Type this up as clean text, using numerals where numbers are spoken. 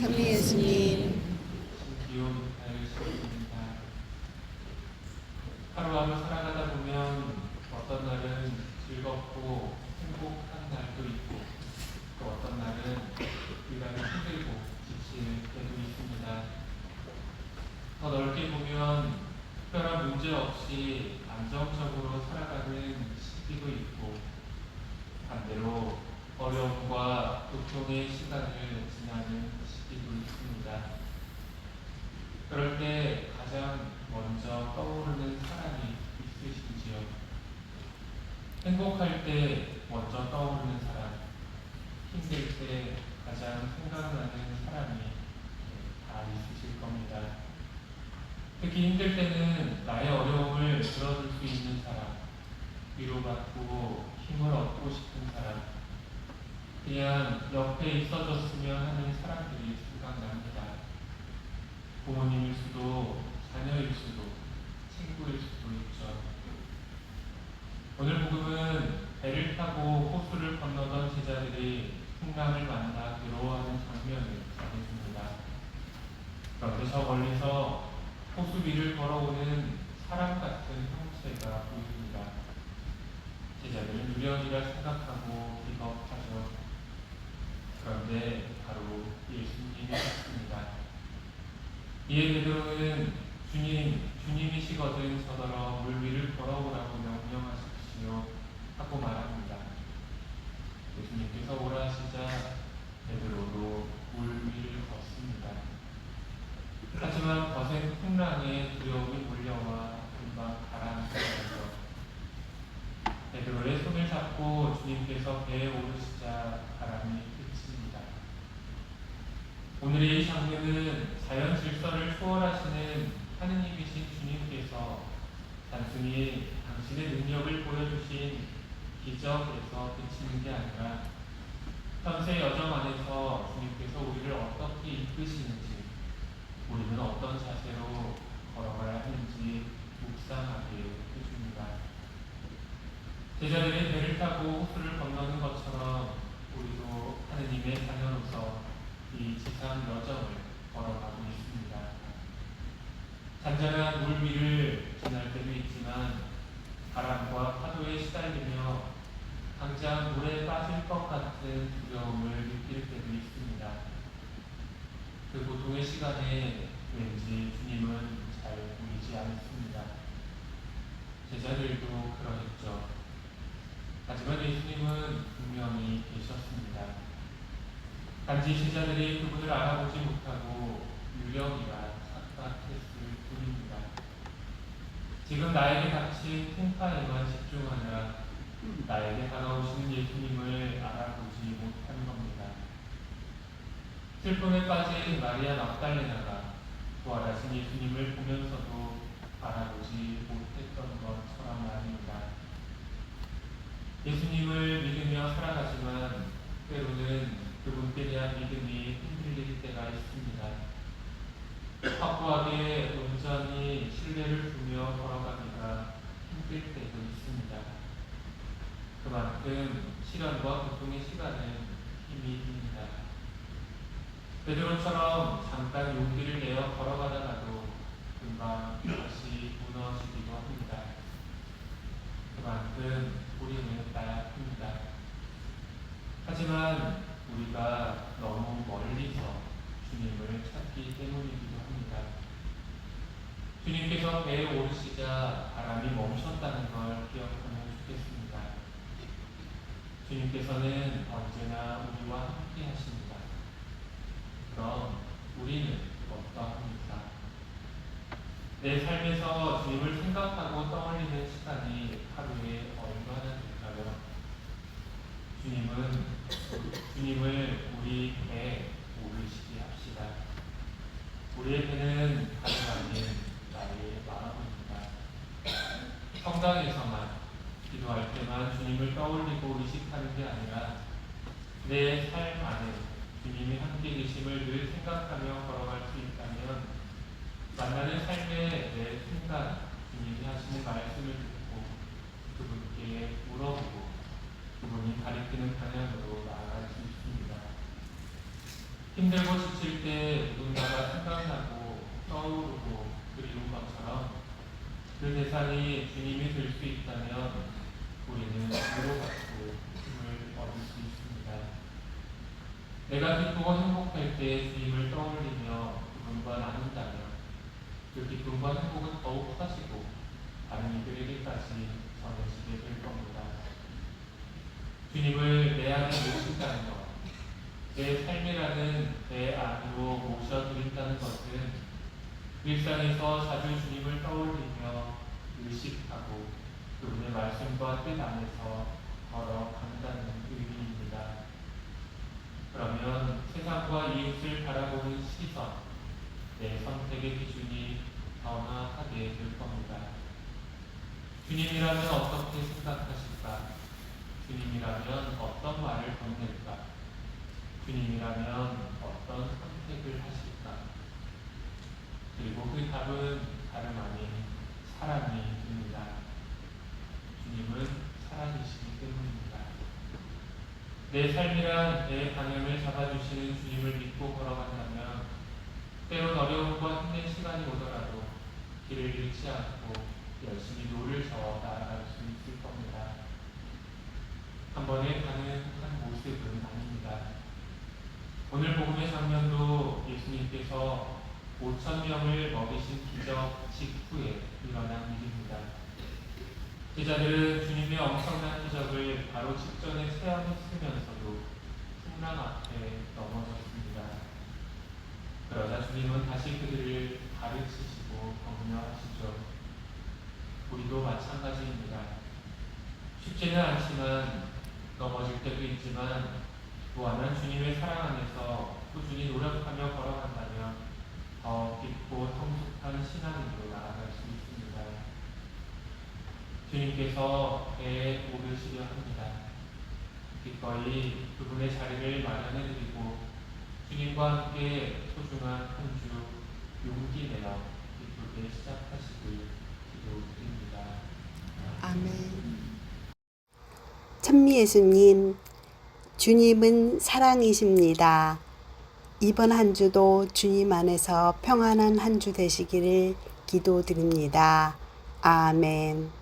장미 예수님, 신기호 미카엘 신입니다. 하루하루 살아가다 보면 어떤 날은 즐겁고 행복한 날도 있고 또 어떤 날은 유난히 힘들고 지칠 때도 있습니다. 더 넓게 보면 특별한 문제 없이 안정적으로 살아가는 시기도 있고 반대로 어려움과 고통의 시간을 지나는 시기도 있습니다. 그럴 때 가장 먼저 떠오르는 사람이 있으신지요? 행복할 때 먼저 떠오르는 사람, 힘들 때 가장 생각나는 사람이 다 있으실 겁니다. 특히 힘들 때는 나의 어려움을 들어줄 수 있는 사람, 위로받고 힘을 얻고 싶은 사람, 그냥 옆에 있어줬으면 하는 사람들이 생각납니다. 부모님일 수도, 자녀일 수도, 친구일 수도 있죠. 오늘 복음은 배를 타고 호수를 건너던 제자들이 풍랑을 만나 괴로워하는 장면을 전해줍니다. 그런데 저 멀리서 호수 위를 걸어오는 사람 같은 형체가 보입니다. 제자들은 유령이라 생각하고 비겁하죠. 그런데 바로 예수님이었습니다. 이에 베드로는 주님이시거든 저더러 물 위를 걸어오라고 명령하십시오 하고 말합니다. 예수님께서 오라 하시자 베드로도 물 위를 걷습니다. 하지만 거센 풍랑에 두려움이 몰려와 금방 가라앉아서 베드로의 손을 잡고 주님께서 배에 오르시자 바람이 그칩니다. 오늘의 이 장면은 자연 질서를 초월하시는 하느님이신 주님께서 단순히 당신의 능력을 보여주신 기적에서 그치는 게 아니라 현세 여정 안에서 주님께서 우리를 어떻게 이끄시는지, 우리는 어떤 자세로 걸어가야 하는지 묵상하게 해줍니다. 제자들이 배를 타고 호수를 건너는 것처럼 우리도 하느님의 자녀로서 이 지상 여정을 걸어가고 있습니다. 잔잔한 물 위를 지날 때도 있지만 바람과 파도에 시달리며 당장 물에 빠질 것 같은 두려움을 느낄 때도 있습니다. 그 고통의 시간에 왠지 주님은 잘 보이지 않습니다. 제자들도 그러했죠. 하지만 예수님은 분명히 계셨습니다. 단지 제자들이 그분을 알아보지 못하고 유령이라 착각했을 뿐입니다. 지금 나에게 닥친 풍파에만 집중하느라 나에게 다가오시는 예수님을 알아보지 못한 겁니다. 슬픔에 빠진 마리아 막달레나가 부활하신 예수님을 보면서도 알아보지 못했던 것처럼 말입니다. 예수님을 믿으며 살아가지만 때로는 그분께 대한 믿음이 흔들릴 때가 있습니다. 확고하게 온전히 신뢰를 두며 걸어가기가 힘들 때도 있습니다. 그만큼 시련과 고통의 시간은 힘이 듭니다. 베드로처럼 잠깐 용기를 내어 걸어가다가도 금방 다시 무너지기도 합니다. 그만큼 우리는 나약합니다. 하지만 우리가 너무 멀리서 주님을 찾기 때문이기도 합니다. 주님께서 배에 오르시자 바람이 멈췄다는 걸 기억하면 좋겠습니다. 주님께서는 언제나 우리와 함께 하십니다. 그럼 우리는 어떠합니까? 내 삶에서 주님을 생각하고 떠올리는 시간이 하루에 얼마나 될까요? 주님을 우리 배에 오르시게 합시다. 우리의 배는 다름 아닌 나의 마음입니다. 성당에서만 기도할 때만 주님을 떠올리고 의식하는 게 아니라 내 삶 안에 주님이 함께 계심을 늘 생각하며 걸어갈 수 있다면 만나는 삶의 내 순간 주님이 하시는 말씀을 듣고 그분께 물어보고 그분이 가리키는 방향으로 나아갈 수 있습니다. 힘들고 지칠 때 누군가가 생각나고 떠오르고 그리운 것처럼 그 대상이 주님이 될 수 있다면 우리는 위로받고 힘을 얻을 수 있습니다. 내가 기쁘고 행복할 때 주님을 떠올리며 그분과 나눈다면 그 기쁨과 행복은 더욱 커지고 다른 이들에게까지 전해지게 될 겁니다. 주님을 내 안에 모신다는 것, 내 삶이라는 배 안으로 모셔드린다는 것은 일상에서 자주 주님을 떠올리며 의식하고 그분의 말씀과 뜻 안에서 걸어간다는 의미입니다. 그러면 세상과 이웃을 바라보는 시선, 내 선택의 기준이 변화하게 될 겁니다. 주님이라면 어떻게 생각하실까? 주님이라면 어떤 말을 건넬까? 주님이라면 어떤 선택을 하실까? 그리고 그 답은 다름 아닌 사랑입니다. 주님은 사랑이시기 때문입니다. 내 삶이란 내 방향을 잡아주시는 주님을 믿고 걸어간다면 때론 어려움과 힘든 시간이 오더라도 길을 잃지 않고 열심히 노를 저어 나아갈 수 있을 겁니다. 한 번에 가능한 모습은 아닙니다. 오늘 복음의 장면도 예수님께서 5천 명을 먹이신 기적 직후에 일어난 일입니다. 제자들은 주님의 엄청난 기적을 바로 직전에 체험했으면서도 풍랑 앞에 넘어졌습니다. 그러자 주님은 다시 그들을 가르치시고 격려하시죠. 우리도 마찬가지입니다. 쉽지는 않지만 넘어질 때도 있지만 무한한 주님의 사랑 안에서 꾸준히 노력하며 걸어간다면 더 깊고 성숙한 신앙으로 나아갈 수 있습니다. 주님께서 배에 오르시려 합니다. 기꺼이 그분의 자리를 마련해드리고 주님과 함께 소중한 한 주 용기 내어 기쁘게 시작하시길 기도드립니다. 아멘. 찬미 예수님, 주님은 사랑이십니다. 이번 한 주도 주님 안에서 평안한 한 주 되시기를 기도드립니다. 아멘.